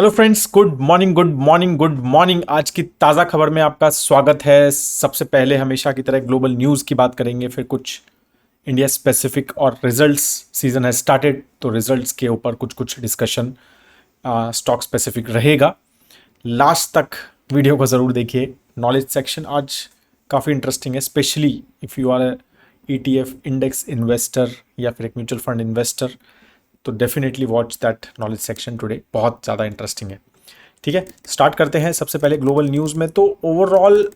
Hello friends, good morning good morning good morning. आज की ताज़ा खबर में आपका स्वागत है। सबसे पहले हमेशा की तरह ग्लोबल न्यूज़ की बात करेंगे, फिर कुछ इंडिया स्पेसिफिक और रिजल्ट्स। सीजन है स्टार्टेड तो रिजल्ट्स के ऊपर कुछ कुछ डिस्कशन स्टॉक स्पेसिफिक रहेगा। लास्ट तक वीडियो को ज़रूर देखिए। नॉलेज सेक्शन आज काफ़ी इंटरेस्टिंग है, specially if you are ETF index investor या फिर एक म्यूचुअल फंड इन्वेस्टर, तो definitely watch that knowledge section today. बहुत ज़्यादा इंटरेस्टिंग है। ठीक है, स्टार्ट करते हैं। सबसे पहले ग्लोबल न्यूज़ में तो ओवरऑल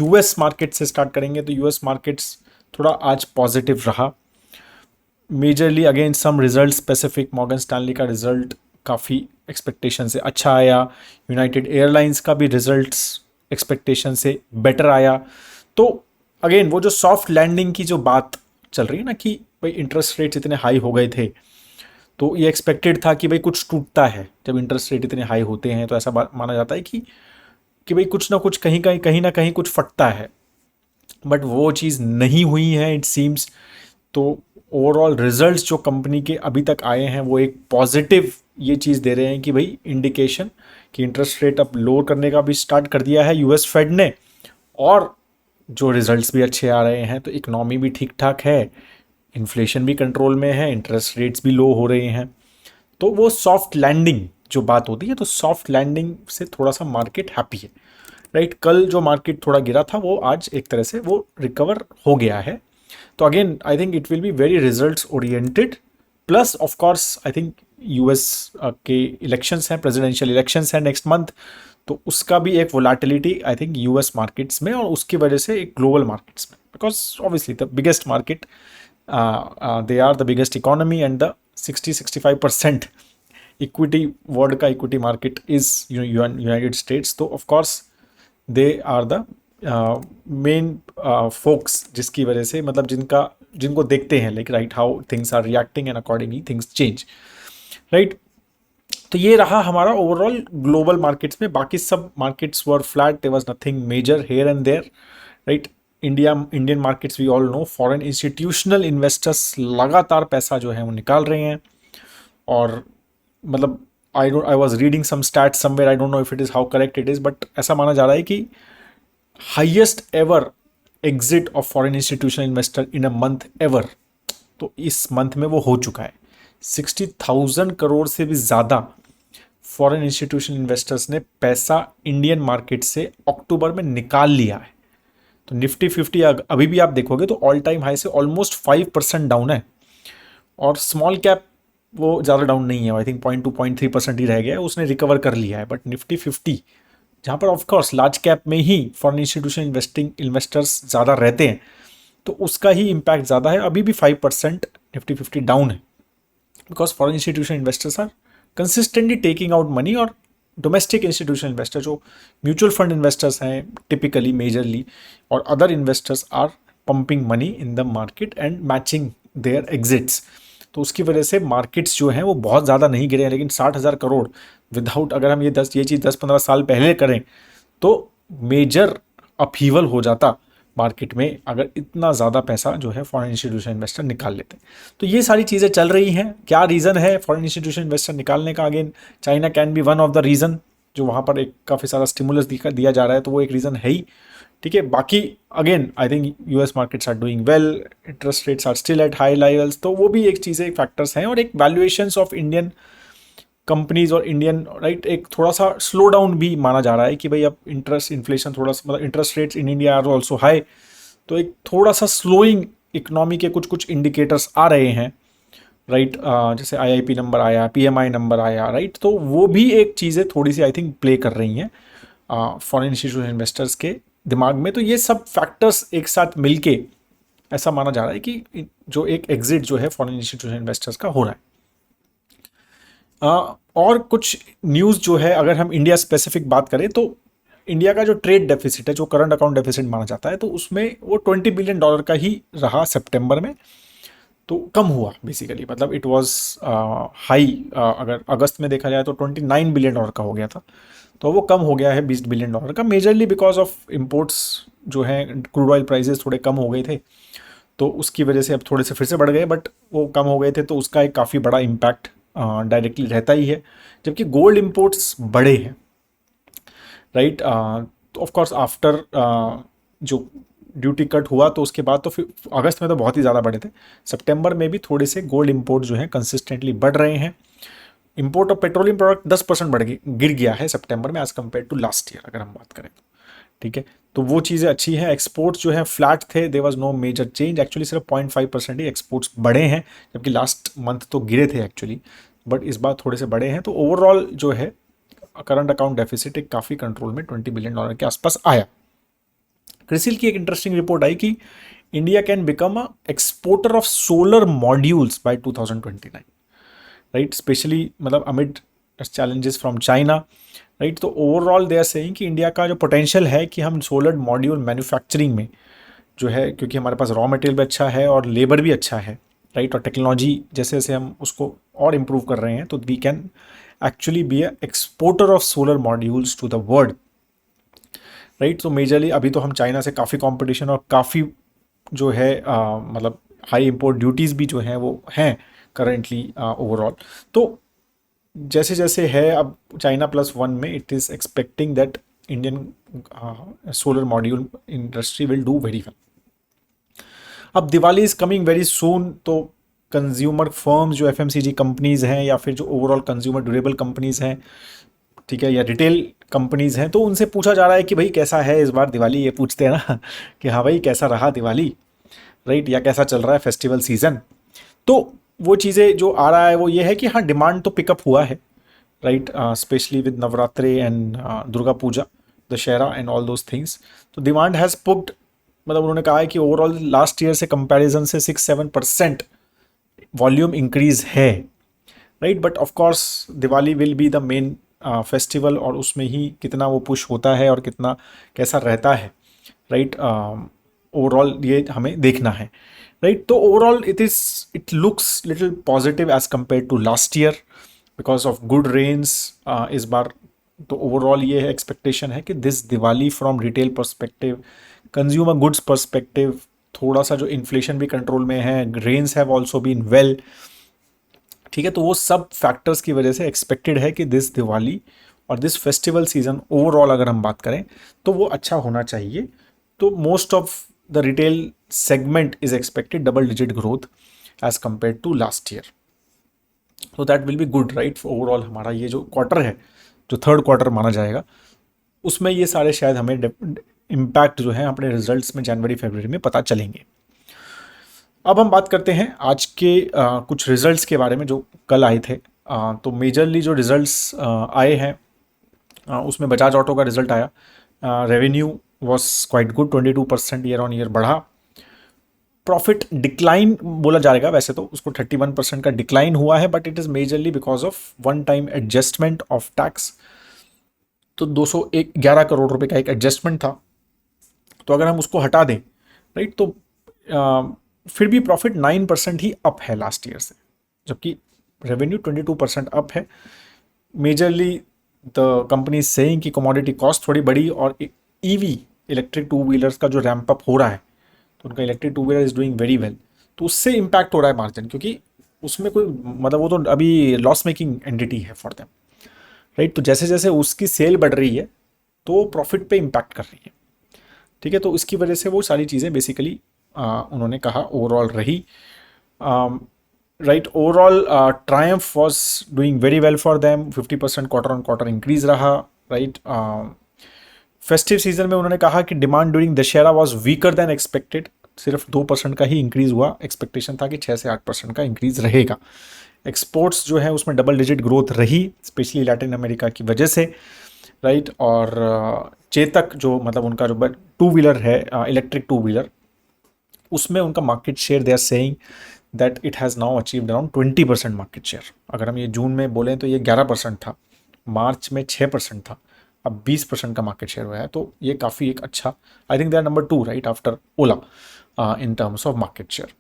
यूएस मार्केट से स्टार्ट करेंगे। तो यूएस मार्केट्स थोड़ा आज पॉजिटिव रहा, majorly again some result specific. Morgan Stanley का रिजल्ट काफ़ी एक्सपेक्टेशन से अच्छा आया। यूनाइटेड एयरलाइंस का भी रिजल्ट्स एक्सपेक्टेशन से बेटर आया। तो अगेन वो जो सॉफ्ट लैंडिंग की जो बात चल रही है ना, कि भाई इंटरेस्ट रेट्स इतने हाई हो गए थे तो ये एक्सपेक्टेड था कि भाई कुछ टूटता है। जब इंटरेस्ट रेट इतने हाई होते हैं तो ऐसा माना जाता है कि भाई कुछ ना कुछ कहीं ना कहीं कुछ फटता है, बट वो चीज़ नहीं हुई है इट सीम्स। तो ओवरऑल रिजल्ट्स जो कंपनी के अभी तक आए हैं वो एक पॉजिटिव ये चीज़ दे रहे हैं कि भाई इंडिकेशन कि इंटरेस्ट रेट अब लोअर करने का भी स्टार्ट कर दिया है यूएस फेड ने, और जो रिजल्ट्स भी अच्छे आ रहे हैं तो इकनॉमी भी ठीक ठाक है, इन्फ्लेशन भी कंट्रोल में है, इंटरेस्ट रेट्स भी लो हो रहे हैं। तो वो सॉफ्ट लैंडिंग जो बात होती है, तो सॉफ्ट लैंडिंग से थोड़ा सा मार्केट हैप्पी है। राइट, कल जो मार्केट थोड़ा गिरा था वो आज एक तरह से वो रिकवर हो गया है। तो again I think it will be very results oriented. Plus of course I think US के इलेक्शंस हैं, प्रेसिडेंशियल इलेक्शंस हैं नेक्स्ट मंथ, तो उसका भी एक वोलाटिलिटी आई थिंक यूएस मार्केट्स में और उसकी वजह से एक ग्लोबल मार्केट्स में, because obviously the biggest market, they are the biggest economy and the 60-65% equity, world का equity market is United States. तो of course they are the main folks जिसकी वजह से मतलब जिनको देखते हैं like right how things are reacting and accordingly things change, right? तो ये रहा हमारा ओवरऑल ग्लोबल मार्केट्स में। बाकी सब markets were flat, there was nothing major here and there, right. Indian markets we all know, foreign institutional investors लगातार पैसा जो है वो निकाल रहे हैं। और मतलब I was reading some stats somewhere, I don't know if it is how correct it is, but ऐसा माना जा रहा है कि highest ever exit of foreign institutional investor in a month ever, तो इस मंथ में वो हो चुका है। 60,000 करोड़ से भी ज़्यादा फॉरेन इंस्टीट्यूशनल इन्वेस्टर्स ने पैसा इंडियन मार्केट से अक्टूबर में निकाल लिया है। तो निफ्टी 50 अभी भी आप देखोगे तो ऑल टाइम हाई से ऑलमोस्ट 5% डाउन है, और स्मॉल कैप वो ज़्यादा डाउन नहीं है, आई थिंक 0.2-0.3% ही रह गया है, उसने रिकवर कर लिया है। बट निफ्टी 50 जहाँ पर ऑफकोर्स लार्ज कैप में ही फॉरेन इंस्टीट्यूशन इन्वेस्टर्स ज़्यादा रहते हैं, तो उसका ही इम्पैक्ट ज़्यादा है। अभी भी 5% निफ्टी 50 डाउन है, because foreign institution investors are consistently taking out money, और डोमेस्टिक इंस्टीट्यूशन इन्वेस्टर जो म्यूचुअल फंड इन्वेस्टर्स हैं टिपिकली मेजरली, और other investors are pumping money in the market and matching their exits. तो उसकी वजह से markets जो हैं वो बहुत ज़्यादा नहीं गिरे हैं। लेकिन 60,000 करोड़ विदाउट, अगर हम ये चीज़ 10-15 साल पहले करें तो मेजर अपहीवल हो जाता मार्केट में, अगर इतना ज़्यादा पैसा जो है फॉरेन इंस्टीट्यूशन इन्वेस्टर निकाल लेते। तो ये सारी चीज़ें चल रही हैं। क्या रीज़न है फॉरेन इंस्टीट्यूशन इन्वेस्टर निकालने का? Again China can be one of the reason, जो वहाँ पर एक काफ़ी सारा स्टिमुलस दिया जा रहा है, तो वो एक रीज़न है ही। ठीक है, बाकी again I think US markets are doing well, interest rates are still at high levels, तो वो भी एक चीज़ें फैक्टर्स हैं। और एक वैल्यूएशंस ऑफ इंडियन कंपनीज और इंडियन, राइट, एक थोड़ा सा स्लो डाउन भी माना जा रहा है कि भाई अब इन्फ्लेशन थोड़ा सा, मतलब interest rates in India are also high, तो एक थोड़ा सा स्लोइंग इकोनॉमी के कुछ कुछ इंडिकेटर्स आ रहे हैं, राइट। जैसे आईआईपी नंबर आया, पीएमआई नंबर आया, राइट। तो वो भी एक चीज़ें थोड़ी सी आई थिंक प्ले कर रही हैं फॉरेन इंस्टीट्यूशन इन्वेस्टर्स के दिमाग में। तो ये सब फैक्टर्स एक साथ मिलके ऐसा माना जा रहा है कि जो एक एग्जिट जो है फॉरेन इंस्टीट्यूशन इन्वेस्टर्स का हो रहा है। और कुछ न्यूज़ जो है, अगर हम इंडिया स्पेसिफिक बात करें तो इंडिया का जो ट्रेड डेफिसिट है, जो करंट अकाउंट डेफिसिट माना जाता है, तो उसमें वो $20 बिलियन का ही रहा सितंबर में। तो कम हुआ बेसिकली, मतलब इट वाज हाई, अगर अगस्त में देखा जाए तो $29 बिलियन का हो गया था, तो वो कम हो गया है $20 बिलियन का, मेजरली बिकॉज ऑफ इम्पोर्ट्स जो हैं, क्रूड ऑयल प्राइजेस थोड़े कम हो गए थे, तो उसकी वजह से अब थोड़े से फिर से बढ़ गए, बट वो कम हो गए थे, तो उसका एक काफ़ी बड़ा इम्पैक्ट डायरेक्टली रहता ही है, जबकि गोल्ड इंपोर्ट्स बड़े हैं, राइट। तो ऑफ कोर्स आफ्टर जो ड्यूटी कट हुआ तो उसके बाद तो फिर अगस्त में तो बहुत ही ज़्यादा बढ़े थे, सितंबर में भी थोड़े से गोल्ड इंपोर्ट जो है कंसिस्टेंटली बढ़ रहे हैं। इंपोर्ट ऑफ पेट्रोलियम प्रोडक्ट 10% गिर गया है सितंबर में as compare to last year, अगर हम बात करें तो, ठीक है। तो वो चीज़ें अच्छी हैं। एक्सपोर्ट्स जो है फ्लैट थे, there was no major change, actually सिर्फ 0.5% ही एक्सपोर्ट्स बढ़े हैं, जबकि लास्ट मंथ तो गिरे थे एक्चुअली, बट इस बार थोड़े से बढ़े हैं। तो ओवरऑल जो है करंट अकाउंट डेफिसिट एक काफ़ी कंट्रोल में $20 बिलियन के आसपास आया। क्रिसिल की एक इंटरेस्टिंग रिपोर्ट आई कि India can become a exporter of solar modules by 2029, right, specially मतलब amid challenges from China, right. तो ओवरऑल दे आर सेइंग कि इंडिया का जो पोटेंशियल है कि हम सोलर मॉड्यूल मैन्युफैक्चरिंग में जो है, क्योंकि हमारे पास रॉ मटेरियल भी अच्छा है और लेबर भी अच्छा है, राइट, और टेक्नोलॉजी जैसे जैसे हम उसको और इम्प्रूव कर रहे हैं, तो we can actually be a exporter of solar modules to the world, right. तो मेजरली अभी तो हम चाइना से काफ़ी कंपटीशन और काफ़ी जो है मतलब हाई इम्पोर्ट ड्यूटीज़ भी जो हैं वो हैं करेंटली ओवरऑल। तो जैसे जैसे है अब चाइना +1 में it is expecting that Indian solar module industry will do very well. अब Diwali is coming very soon, तो कंज्यूमर फर्म्स जो एफएमसीजी कंपनीज़ हैं या फिर जो ओवरऑल कंज्यूमर ड्यूरेबल कंपनीज़ हैं, ठीक है, या रिटेल कंपनीज़ हैं, तो उनसे पूछा जा रहा है कि भाई कैसा है इस बार दिवाली, ये पूछते हैं ना कि हाँ भाई कैसा रहा दिवाली, राइट, या कैसा चल रहा है फेस्टिवल सीज़न। तो वो चीज़ें जो आ रहा है वो ये है कि हाँ डिमांड तो पिकअप हुआ है, right, specially with Navratri and Durga Puja, Dussehra and all those things. तो डिमांड हैज़ पुक्ड, मतलब उन्होंने कहा है कि ओवरऑल लास्ट ईयर से कंपैरिजन से 6-7% वॉल्यूम इंक्रीज है, right. But of course Diwali will be the main festival, और उसमें ही कितना वो पुश होता है और कितना कैसा रहता है, राइट, ओवरऑल ये हमें देखना है, राइट। तो overall it looks little positive as compare to last year because of good rains इस बार। तो ओवरऑल ये है एक्सपेक्टेशन है कि this Diwali from retail perspective, consumer goods perspective, थोड़ा सा जो इन्फ्लेशन भी कंट्रोल में है, rains have also been well, ठीक है। तो वो सब फैक्टर्स की वजह से एक्सपेक्टेड है कि दिस दिवाली और दिस फेस्टिवल सीजन ओवरऑल अगर हम बात करें तो वो अच्छा होना चाहिए। तो most of the retail segment is expected double digit growth as compare to last year, तो that will be good, right. Overall हमारा ये जो क्वार्टर है, जो थर्ड क्वार्टर माना जाएगा, उसमें ये सारे शायद हमें इम्पैक्ट जो है अपने रिजल्ट्स में जनवरी फरवरी में पता चलेंगे। अब हम बात करते हैं आज के कुछ रिजल्ट्स के बारे में जो कल आए थे। तो मेजरली जो रिजल्ट्स आए हैं उसमें बजाज ऑटो का रिजल्ट आया। Revenue was quite good, 22% year on year बढ़ा। प्रॉफिट डिक्लाइन बोला जाएगा, वैसे तो उसको 31% का डिक्लाइन हुआ है, but it is majorly because of one time adjustment of tax. तो 211 करोड़ रुपए का एक एडजस्टमेंट था, तो अगर हम उसको हटा दें, राइट, तो फिर भी प्रॉफिट 9% ही अप है लास्ट ईयर से, जबकि रेवेन्यू 22% अप है। मेजरली द कंपनी सेइंग कि कमोडिटी कॉस्ट थोड़ी बढ़ी और ईवी इलेक्ट्रिक टू व्हीलर्स का जो रैंप अप हो रहा है, तो उनका electric two wheeler is doing very well, तो उससे इम्पैक्ट हो रहा है मार्जिन, क्योंकि उसमें कोई मतलब वो तो अभी लॉस मेकिंग एंटिटी है फॉर देम, राइट। तो जैसे जैसे उसकी सेल बढ़ रही है तो प्रॉफिट पे इम्पैक्ट कर रही है, ठीक है। तो इसकी वजह से वो सारी चीज़ें बेसिकली उन्होंने कहा ओवरऑल रही, right. Overall Triumph was doing very well for them, 50% quarter on quarter increase रहा, राइट। फेस्टिव सीजन में उन्होंने कहा कि demand during Dussehra was weaker then expected, सिर्फ 2% का ही इंक्रीज हुआ, एक्सपेक्टेशन था कि 6 से 8% का इंक्रीज रहेगा। एक्सपोर्ट्स जो है उसमें डबल डिजिट ग्रोथ रही, स्पेशली लैटिन अमेरिका की वजह से, राइट। और चेतक जो मतलब उनका जो टू व्हीलर है, इलेक्ट्रिक टू व्हीलर, उसमें उनका market share they are saying that it has now achieved around 20% market share. अगर हम ये जून में बोलें तो ये 11% था, मार्च में 6% था, अब 20% का मार्केट शेयर हुआ है। तो ये काफ़ी एक अच्छा, I think they are number 2 right after Ola in terms of market share,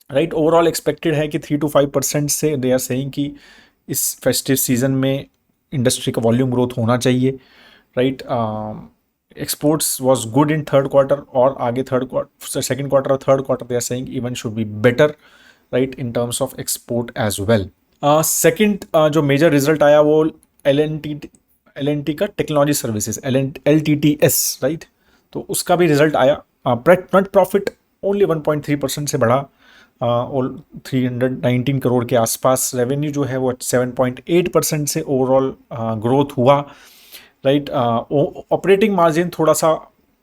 right. Overall expected है कि 3-5% से दे आर सेइंग कि इस फेस्टिव सीजन में इंडस्ट्री का वॉल्यूम ग्रोथ होना चाहिए, right. Exports was good in third quarter, और आगे सेकेंड क्वार्टर और third quarter they are saying even should be better, right, in terms of export as well. Second जो major result आया वो L N T का technology services LTTS, right. तो उसका भी रिजल्ट आया। नेट प्रॉफिट ओनली 1.3% से बढ़ा, और 319 करोड़ के आसपास। रेवेन्यू जो है वो 7.8% से ओवरऑल ग्रोथ हुआ, राइट। ऑपरेटिंग मार्जिन थोड़ा सा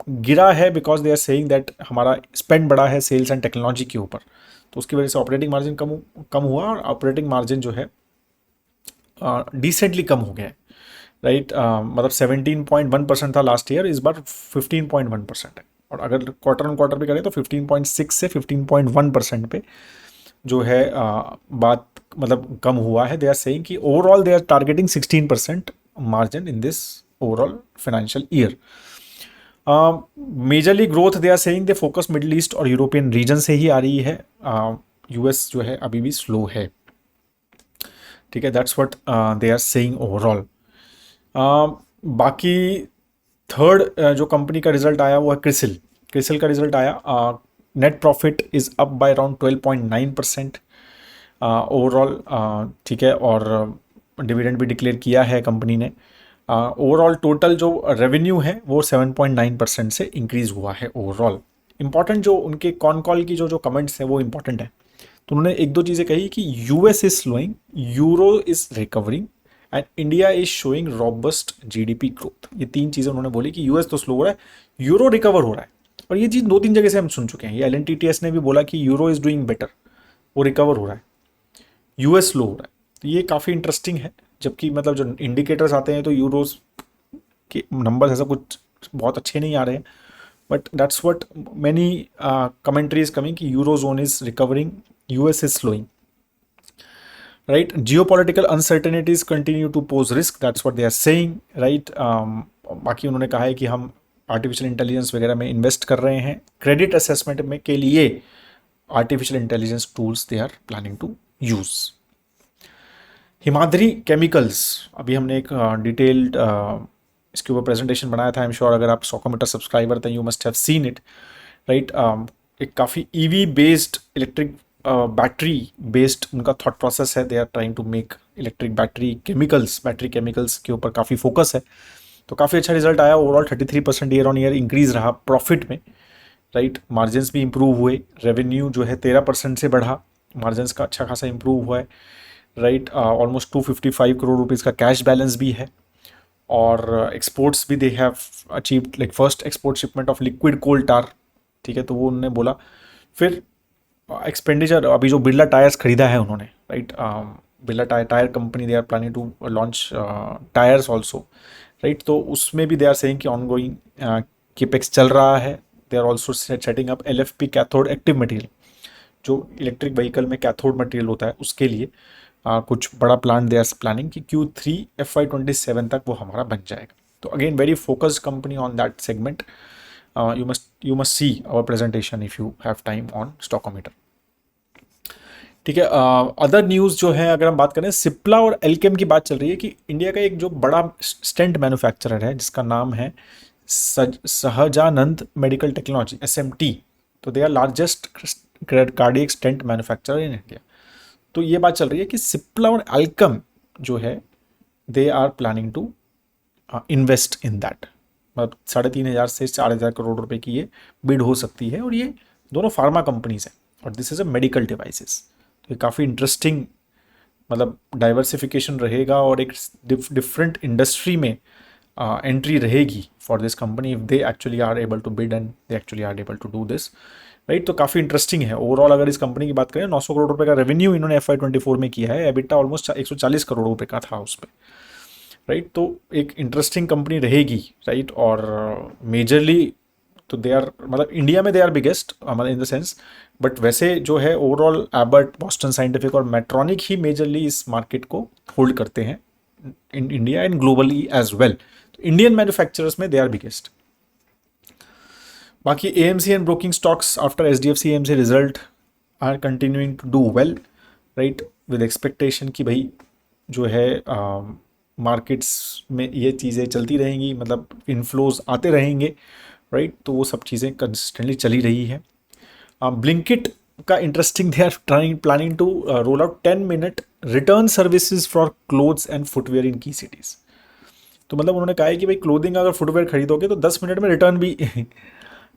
गिरा है because they are saying that हमारा स्पेंड बढ़ा है सेल्स एंड टेक्नोलॉजी के ऊपर, तो उसकी वजह से ऑपरेटिंग मार्जिन कम हुआ, और ऑपरेटिंग मार्जिन जो है डिसेंटली कम हो गया है, राइट। मतलब 17.1% था लास्ट ईयर, इस बार 15.1% है। और अगर क्वार्टर ऑन क्वार्टर भी करें तो 15.6 से 15.1% पे जो है बात मतलब कम हुआ है। दे आर सेइंग कि overall they are targeting 16% margin in this overall financial year. Majorly growth they are saying they focus middle east और यूरोपियन रीजन से ही आ रही है। यूएस जो है अभी भी स्लो है, ठीक है। That's what they are saying overall. बाकी थर्ड जो कंपनी का रिजल्ट आया वो है क्रिसिल। क्रिसिल का रिजल्ट आया, net profit is up by around 12.9% overall, ठीक है। और डिविडेंड भी डिक्लेयर किया है कंपनी ने। ओवरऑल टोटल जो रेवेन्यू है वो 7.9% से इंक्रीज हुआ है ओवरऑल। इंपॉर्टेंट जो उनके कॉन कॉल की जो कमेंट्स हैं वो इंपॉर्टेंट है। तो उन्होंने एक दो चीज़ें कही कि US is slowing, euro is recovering and India is showing robust GDP growth. ये तीन चीज़ें उन्होंने बोली कि यूएस तो स्लो हो रहा है, यूरो रिकवर हो रहा है। और ये चीज़ दो तीन जगह से हम सुन चुके हैं। ये LNTTS ने भी बोला कि यूरो इज डूइंग बेटर, वो रिकवर हो रहा है, यूएस स्लो हो रहा है। तो ये काफ़ी इंटरेस्टिंग है। जबकि मतलब जो इंडिकेटर्स आते हैं तो यूरोस के नंबर्स ऐसा कुछ बहुत अच्छे नहीं आ रहे हैं, but that's what many commentary is coming कि euro zone is recovering, US is slowing, right. Geopolitical uncertainties continue to pose risk, that's what they are saying, right. बाकी उन्होंने कहा है कि हम आर्टिफिशियल इंटेलिजेंस वगैरह में इन्वेस्ट कर रहे हैं, क्रेडिट असेसमेंट में के लिए artificial intelligence tools they are planning to use. Himadri chemicals, अभी हमने एक डिटेल्ड इसके ऊपर प्रेजेंटेशन बनाया था। आई एम श्योर अगर आप सॉकोमीटर सब्सक्राइबर थे you must have seen it, right. एक काफ़ी EV based electric battery based उनका थॉट प्रोसेस है। They are trying to make electric battery chemicals के ऊपर काफ़ी फोकस है। तो काफ़ी अच्छा रिजल्ट आया। Overall 33% year on year increase रहा प्रॉफिट में, राइट। मार्जिन्स भी इंप्रूव हुए, रेवेन्यू जो है 13% से बढ़ा, मार्जिन्स का अच्छा खासा इंप्रूव हुआ है, राइट। ऑलमोस्ट 255 करोड़ रुपीज़ का कैश बैलेंस भी है। और एक्सपोर्ट्स भी they have achieved, like first export shipment of liquid coal tar, ठीक है। तो वो उन्होंने बोला। फिर एक्सपेंडिचर, अभी जो बिरला टायर्स खरीदा है उन्होंने, right. Birla tyre company they are planning to launch tyres also, right. तो उसमें भी दे आर सेइंग कि ऑन गोइंग केपेक्स चल रहा है। They are also setting up LFP cathode active material, जो इलेक्ट्रिक व्हीकल में कैथोड मटेरियल होता है उसके लिए कुछ बड़ा प्लान दे आर प्लानिंग कि Q3 FY27 तक वो हमारा बन जाएगा। तो again very focused company on that segment. you must see our presentation if you have time on Stockometer, ठीक है। अदर न्यूज़ जो है अगर हम बात करें, सिप्ला और एल्केम की बात चल रही है कि इंडिया का एक जो बड़ा स्टेंट मैन्युफैक्चरर है जिसका नाम है सहजानंद मेडिकल टेक्नोलॉजी SMT, तो they are largest cardiac stent manufacturer in India. तो ये बात चल रही है कि सिप्ला और एल्केम जो है they are planning to invest in that. मतलब 3,500 से 4,000 करोड़ रुपए की ये बिड हो सकती है, और ये दोनों फार्मा कंपनीज हैं और this is a medical devices. तो ये काफ़ी इंटरेस्टिंग मतलब डाइवर्सिफिकेशन रहेगा और एक डिफरेंट इंडस्ट्री में एंट्री रहेगी for this company if they actually are able to bid and they actually are able to do this, right. तो काफ़ी इंटरेस्टिंग है ओवरऑल। अगर इस कंपनी की बात करें, 900 करोड़ रुपए का रेवेन्यू इन्होंने FY24 में किया है, एबिटा ऑलमोस्ट 140 करोड़ रुपए का था उस पर, राइट। तो एक इंटरेस्टिंग कंपनी रहेगी, राइट। और मेजरली तो दे आर मतलब इंडिया में दे आर बिगेस्ट मतलब इन द सेंस, बट वैसे जो है ओवरऑल एबट, बॉस्टन साइंटिफिक और मेट्रॉनिक ही मेजरली इस मार्केट को होल्ड करते हैं in India and globally as well. तो इंडियन मैन्युफैक्चरर्स में दे आर बिगेस्ट। बाकी AMC and broking stocks after SDFC AMC result are continuing to do well, right, with expectation कि भाई जो है मार्केट्स में ये चीज़ें चलती रहेंगी, मतलब इनफ्लोज आते रहेंगे, राइट। तो वो सब चीज़ें कंसिस्टेंटली चली रही है। ब्लिंकिट का interesting, they are planning to roll out 10-minute return services for clothes and footwear in key cities. तो मतलब उन्होंने कहा है कि भाई क्लोथिंग अगर फुटवेयर खरीदोगे तो 10 मिनट में रिटर्न भी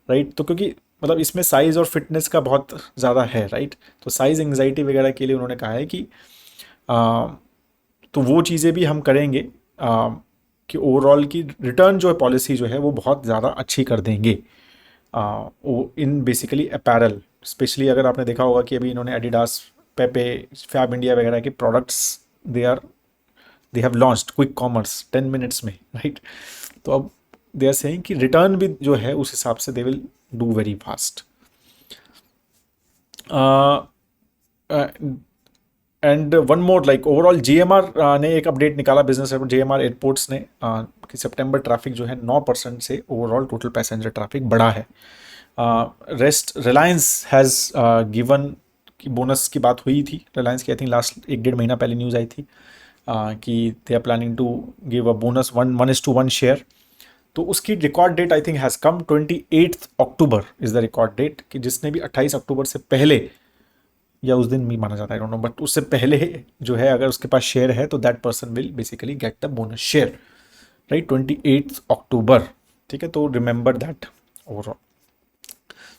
राइट। तो क्योंकि मतलब इसमें साइज़ और फिटनेस का बहुत ज़्यादा है, राइट। तो साइज़ एंग्जाइटी वगैरह के लिए उन्होंने कहा है कि आ, तो वो चीज़ें भी हम करेंगे कि ओवरऑल की रिटर्न जो है पॉलिसी जो है वो बहुत ज़्यादा अच्छी कर देंगे वो इन बेसिकली अपैरल। स्पेशली अगर आपने देखा होगा कि अभी इन्होंने एडिडास, पेपे, फैब इंडिया वगैरह के products they are they have launched quick commerce 10 minutes में, राइट। तो अब दे आर सेइंग कि रिटर्न भी जो है उस हिसाब से they will do very fast. And one more like overall GMR ने एक अपडेट निकाला, बिजनेस जीएमआर एयरपोर्ट्स ने कि सितंबर ट्रैफिक जो है 9% से ओवरऑल टोटल पैसेंजर ट्रैफिक बढ़ा है। रेस्ट रिलायंस हैज़ गिवन की बोनस की बात हुई थी रिलायंस की, आई थिंक लास्ट 1-1.5 महीना पहले न्यूज़ आई थी कि they are planning to give a bonus 1:1 share. तो उसकी record date I think has come, 28 October is the record date, कि जिसने भी 28 अक्टूबर से पहले या उस दिन भी माना जाता है, आई डोंट नो, बट उससे पहले जो है अगर उसके पास शेयर है तो that person will basically get the bonus share, right, 28 October. ठीक है, तो remember that overall.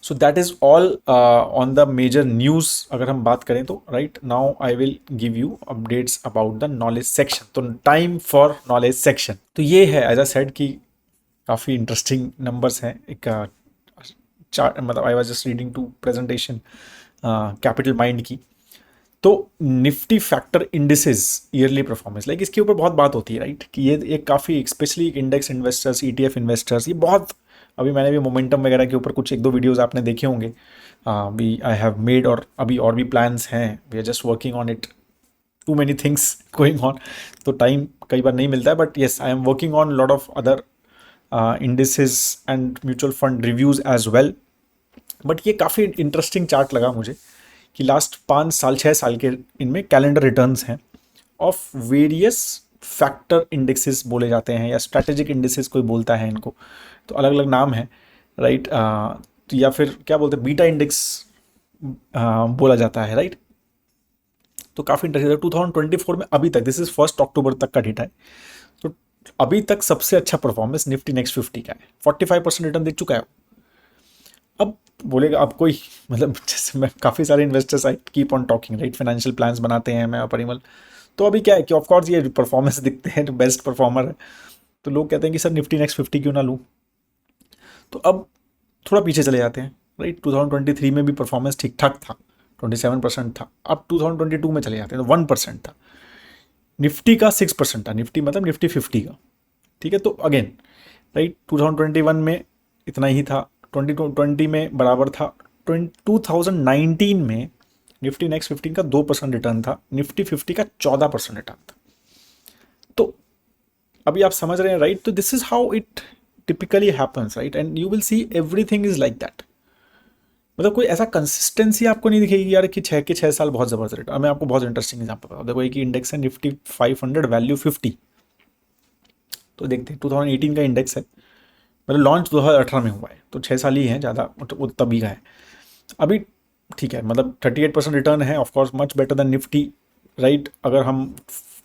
So that is all on the major news अगर हम बात करें तो, right. Now I will give you updates about the knowledge section. तो time for knowledge section. तो ये है एज अ सेड कि काफ़ी इंटरेस्टिंग नंबर्स हैं। एक चार्ट, मतलब I was just reading to presentation capital mind की। तो Nifty factor indices yearly performance, like इसके ऊपर बहुत बात होती है, राइट, कि ये एक काफ़ी specially index investors, ETF investors, ये बहुत, अभी मैंने भी मोमेंटम वगैरह के ऊपर कुछ 1-2 वीडियोस आपने देखे होंगे वी आई हैव मेड, और अभी और भी प्लान्स हैं, we are just working on it, too many things going on, तो टाइम कई बार नहीं मिलता है, but yes I am working on lot of other indices and mutual fund reviews as well. But ये काफ़ी इंटरेस्टिंग चार्ट लगा मुझे कि लास्ट 5 साल 6 साल के इनमें कैलेंडर रिटर्न्स हैं ऑफ वेरियस फैक्टर इंडेक्सेस बोले जाते हैं, या स्ट्रैटेजिक इंडेक्सेस कोई बोलता है इनको, तो अलग अलग नाम है, राइट। तो या फिर क्या बोलते हैं, बीटा इंडेक्स बोला जाता है, राइट। तो काफ़ी इंटरेस्टिंग 2024 में अभी तक, दिस इज 1 अक्टूबर तक का डेटा है, तो अभी तक सबसे अच्छा परफॉर्मेंस निफ्टी नेक्स्ट 50 का है, 45% रिटर्न दे चुका है। अब बोलेगा अब कोई, मतलब जैसे मैं काफ़ी सारे investors I keep on talking, right, financial plans बनाते हैं मैं और परिमल, तो अभी क्या है कि ऑफकोर्स ये परफॉर्मेंस दिखते हैं जो बेस्ट परफॉर्मर है, तो लोग कहते हैं कि सर निफ्टी नेक्स्ट 50 क्यों ना लूँ। तो अब थोड़ा पीछे चले जाते हैं, राइट। 2023 में भी परफॉर्मेंस ठीक ठाक था, 27% था। अब 2022 में चले जाते हैं तो 1% था। निफ्टी का 6% था, निफ्टी मतलब निफ्टी 50 का, ठीक है। तो अगेन, राइट, 2021 में इतना ही था, 2020 में बराबर था, 2019 में निफ्टी नेक्स्ट 15 का 2% रिटर्न था, निफ्टी 50 का 14% रिटर्न था। तो अभी आप समझ रहे हैं, राइट। तो this is how it typically happens, right, and you will see everything is like that. मतलब कोई ऐसा कंसिस्टेंसी आपको नहीं दिखेगी यार कि 6 के 6 साल बहुत ज़बरदस्त रिटर्न। मैं आपको बहुत इंटरेस्टिंग एग्जाम्पल बताऊँ, देखो एक इंडेक्स है निफ्टी 500 वैल्यू 50, तो देखते हैं 2018 का इंडेक्स है, मतलब लॉन्च 2018 में हुआ है, तो 6 साल ही हैं ज़्यादा, वो तभी का है अभी, ठीक है। मतलब 38% रिटर्न है, of course much better than Nifty, right. अगर हम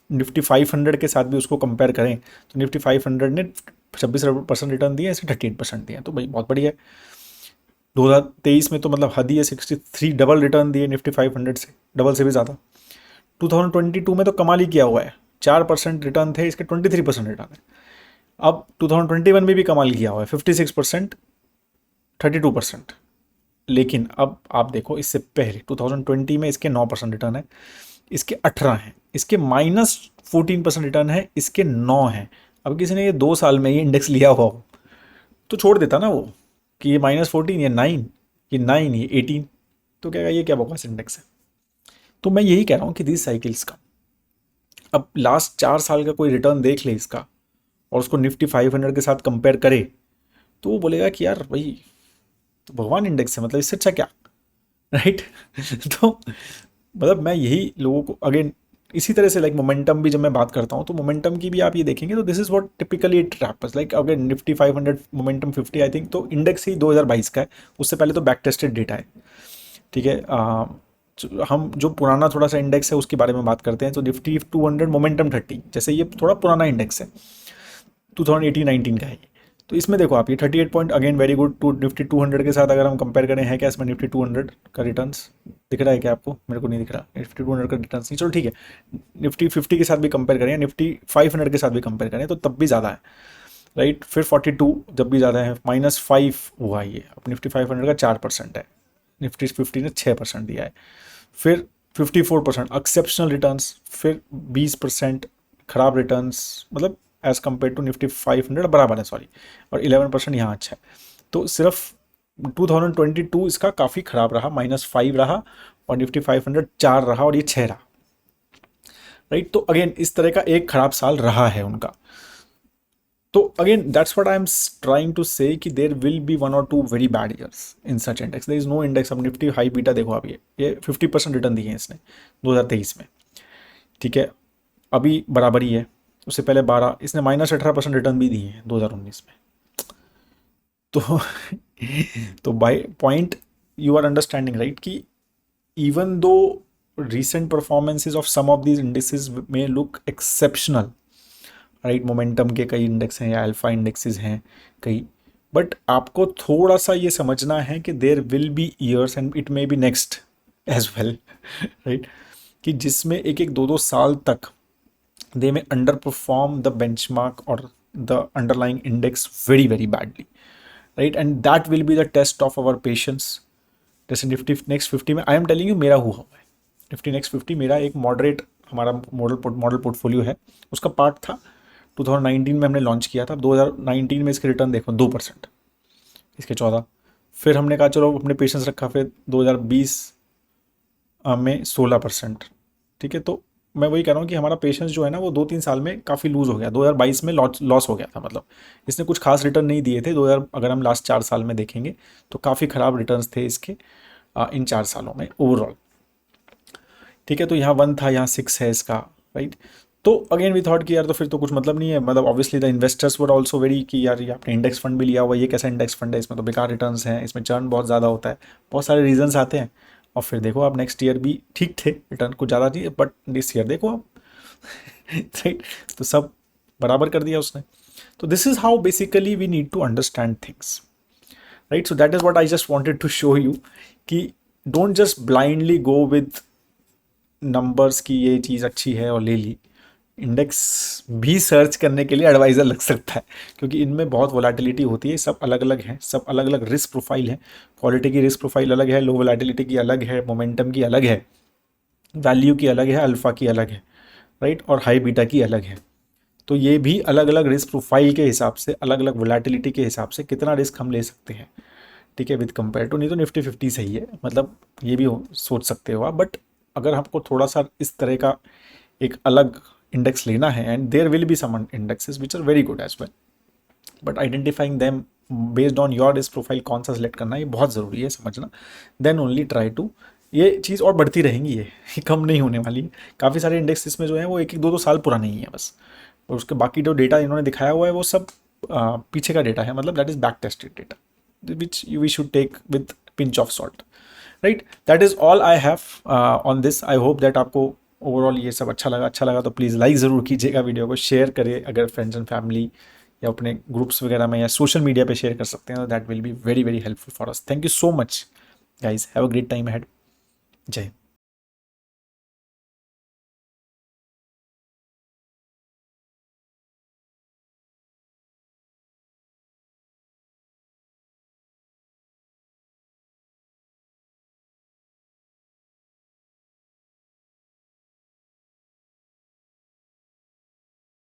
निफ्टी 500 के साथ भी उसको कंपेयर करें तो निफ्टी 500 ने 26% रिटर्न दिए, इसने 38% दिए, तो भाई बहुत बढ़िया है। 2023 में तो मतलब हद ही है, 63 डबल रिटर्न दिए निफ्टी 500 से, डबल से भी ज़्यादा। 2022 में तो कमाल ही किया हुआ है, 4% रिटर्न थे, इसके 23% रिटर्न है। अब 2021 में भी कमाल किया हुआ है, 56%, 32%। लेकिन अब आप देखो इससे पहले 2020 में इसके 9% रिटर्न है, इसके 18 हैं, इसके -14% रिटर्न है, इसके 9 हैं। अब किसी ने ये 2 साल में ये इंडेक्स लिया हुआ हो तो छोड़ देता ना वो, कि ये -14, ये 9, ये 9, ये 18, तो क्या ये क्या बकवास इंडेक्स है। तो मैं यही कह रहा हूँ कि दिस साइकिल्स का, अब लास्ट 4 साल का कोई रिटर्न देख ले इसका और उसको निफ्टी 500 के साथ कंपेयर करे, तो वो बोलेगा कि यार भाई तो भगवान इंडेक्स है, मतलब इससे अच्छा क्या, राइट। तो मतलब मैं यही लोगों को अगेन इसी तरह से, लाइक मोमेंटम भी जब मैं बात करता हूँ तो मोमेंटम की भी आप ये देखेंगे तो this is what typically it happens, like अगर निफ्टी 500 मोमेंटम 50 आई थिंक, तो इंडेक्स ही 2022 का है, उससे पहले तो बैक टेस्टेड डेटा है, ठीक है। हम जो पुराना थोड़ा सा इंडेक्स है उसके बारे में बात करते हैं। तो निफ्टी 200 मोमेंटम 30, जैसे ये थोड़ा पुराना इंडेक्स है, 2018-19 का है ये। तो इसमें देखो आप, ये 38 point again very good to Nifty 200 के साथ अगर हम कंपेयर करें, है क्या इसमें निफ्टी 200 का रिटर्न्स दिख रहा है क्या आपको? मेरे को नहीं दिख रहा निफ्टी 200 का रिटर्न्स, नहीं, चलो ठीक है। निफ्टी 50 के साथ भी कंपेयर करें, निफ्टी 500 के साथ भी कंपेयर करें तो तब भी ज़्यादा है, राइट। फिर 42 जब भी ज़्यादा है, -5 हुआ ये। अब निफ्टी 500 का 4% है, निफ्टी 50 ने 6% दिया है। फिर 54% एक्सेप्शनल रिटर्न्स, फिर 20% खराब रिटर्न्स, मतलब एज कम्पेयर टू निफ्टी 500 बराबर है, सॉरी, और 11% यहाँ अच्छा है। तो सिर्फ 2022 इसका काफ़ी खराब रहा, -5 रहा, और निफ्टी 500 4 रहा, और ये 6 रहा, राइट। तो अगेन इस तरह का एक खराब साल रहा है उनका। तो again that's what I am trying to say कि there will be 1 or 2 very bad years in such index. There is no index. अब निफ्टी हाई बीटा देखो, आप ये 50% रिटर्न दिए हैं इसने 2023 में, ठीक है, अभी बराबर ही है। उससे पहले 12, इसने -18% रिटर्न भी दिए हैं 2019 में। तो तो by point you are understanding, right, कि इवन दो recent performances of some of these indices may look exceptional, right. Momentum के कई इंडेक्स हैं या अल्फा इंडेक्सेस हैं कई, बट आपको थोड़ा सा ये समझना है कि there will be years and it may be next as well, right, कि जिसमें एक एक 2-2 साल तक they may underperform the benchmark और the underlying index very very badly, right, and that will be the test of our patience. जैसे Nifty next 50 में I am telling you मेरा हुआ है, निफ्टी नेक्स्ट 50 मेरा एक मॉडरेट हमारा model portfolio है, उसका पार्ट था। 2019 में हमने लॉन्च किया था। 2019 में इसके रिटर्न देखो 2%, इसके 14। फिर हमने कहा चलो अपने पेशेंस रखा, फिर 2020 में 16%, ठीक है। तो मैं वही कह रहा हूँ कि हमारा पेशेंस जो है ना वो 2-3 साल में काफ़ी लूज़ हो गया। 2022 में लॉस हो गया था, मतलब इसने कुछ खास रिटर्न नहीं दिए थे। 2000 अगर हम लास्ट 4 साल में देखेंगे तो काफ़ी ख़राब रिटर्न्स थे इसके इन 4 सालों में ओवरऑल, ठीक है। तो यहाँ 1 था, यहाँ 6 है इसका, राइट। तो अगेन वी थॉट कि यार तो फिर तो कुछ मतलब नहीं है, मतलब obviously the investors were also very कि यार ये आपने इंडेक्स फंड भी लिया हुआ है, ये कैसा इंडेक्स फंड है, इसमें तो बेकार रिटर्न्स हैं, इसमें चर्न बहुत ज़्यादा होता है, बहुत सारे रीजंस आते हैं। और फिर देखो आप नेक्स्ट ईयर भी ठीक थे, रिटर्न कुछ ज़्यादा थी, बट दिस ईयर देखो आप राइट, तो सब बराबर कर दिया उसने। तो this is how basically we need to understand things, right. So that is what I just wanted to show you कि don't just blindly go with numbers की ये चीज़ अच्छी है और ले ली। इंडेक्स भी सर्च करने के लिए एडवाइज़र लग सकता है, क्योंकि इनमें बहुत वोलेटिलिटी होती है, सब अलग अलग हैं, सब अलग अलग रिस्क प्रोफाइल है। क्वालिटी की रिस्क प्रोफाइल अलग है, लो वोलेटिलिटी की अलग है, मोमेंटम की अलग है, वैल्यू की अलग है, अल्फ़ा की अलग है, राइट, और हाई बीटा की अलग है। तो ये भी अलग अलग रिस्क प्रोफाइल के हिसाब से, अलग अलग वोलेटिलिटी के हिसाब से कितना रिस्क हम ले सकते हैं, ठीक है, विद कंपेयर टू। नहीं तो निफ्टी 50 सही है, मतलब ये भी सोच सकते हो आप। बट अगर आपको थोड़ा सा इस तरह का एक अलग इंडेक्स लेना है, and there will be some indexes which are very good as well, but identifying them based on your risk profile कौन सा सिलेक्ट करना है, ये बहुत ज़रूरी है समझना। देन ओनली ट्राई टू, ये चीज़ और बढ़ती रहेंगी, ये कम नहीं होने वाली है। काफ़ी सारे इंडेक्स इसमें जो है वो 1-1 2-2 साल पुराने ही है बस, और उसके बाकी जो डेटा इन्होंने दिखाया हुआ है वो सब पीछे का डेटा है, मतलब that is back tested data which we should take with pinch of salt, right. That is all I have on this. I hope that आपको ओवरऑल ये सब अच्छा लगा तो प्लीज़ लाइक ज़रूर कीजिएगा, वीडियो को शेयर करिए अगर फ्रेंड्स एंड फैमिली या अपने ग्रुप्स वगैरह में या सोशल मीडिया पे शेयर कर सकते हैं, तो that will be very very helpful for us. Thank you so much guys, have a great time ahead. जय हिंद।